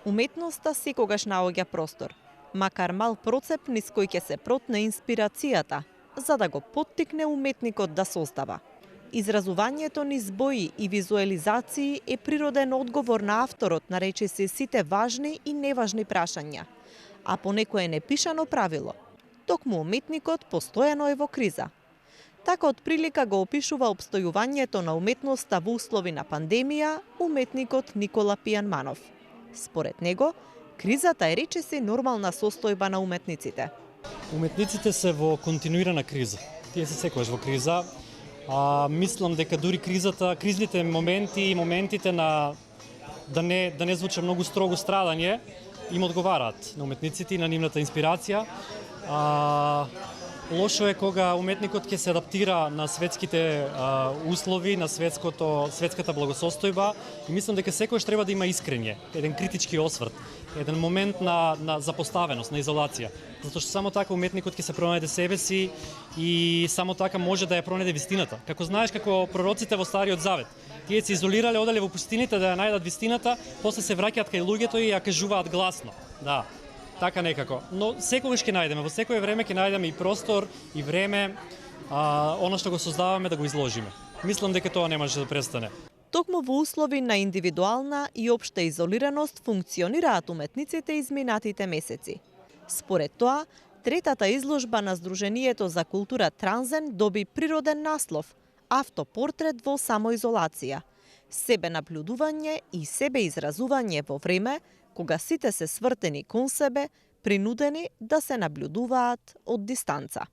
Уметноста секогаш наоѓа простор, макар мал процеп низ кој ќе се протне инспирацијата, за да го поттикне уметникот да создава. Изразувањето низ бои и визуализации е природен одговор на авторот на речиси сите важни и неважни прашања, а по некое непишано правило, токму уметникот постојано е во криза. Така од прилика го опишува обстојувањето на уметноста во услови на пандемија уметникот Никола Пијанманов. Според него, кризата е речиси нормална состојба на уметниците. Уметниците се во континуирана криза. Тие се секогаш во криза. Мислам дека дури кризните моменти и моментите на да не звуча многу строго страдање, им одговараат на уметниците и на нивната инспирација. Лошо е кога уметникот ќе се адаптира на светските услови, на светската благосостојба и мислам дека секојаш треба да има искрење, еден критички осврт, еден момент на запоставеност, на изолација. Затоа што само така уметникот ќе се пронајде себе си и само така може да ја пронајде вистината. Како знаеш, како пророците во Стариот Завет, тие се изолирале, оделе во пустините да ја најдат вистината, после се враќаат кај луѓето и ја кажуваат гласно. Да. Така некако. Но секогаш ќе најдеме, во секое време ќе најдеме и простор, и време, она што го создаваме да го изложиме. Мислам дека тоа не може да престане. Токму во услови на индивидуална и општа изолираност функционираат уметниците изминатите месеци. Според тоа, третата изложба на Сдруженијето за култура Транзен доби природен наслов – Автопортрет во самоизолација. Себе наблюдување и себе изразување во време кога сите се свртени кон себе, принудени да се наблюдуваат од дистанца.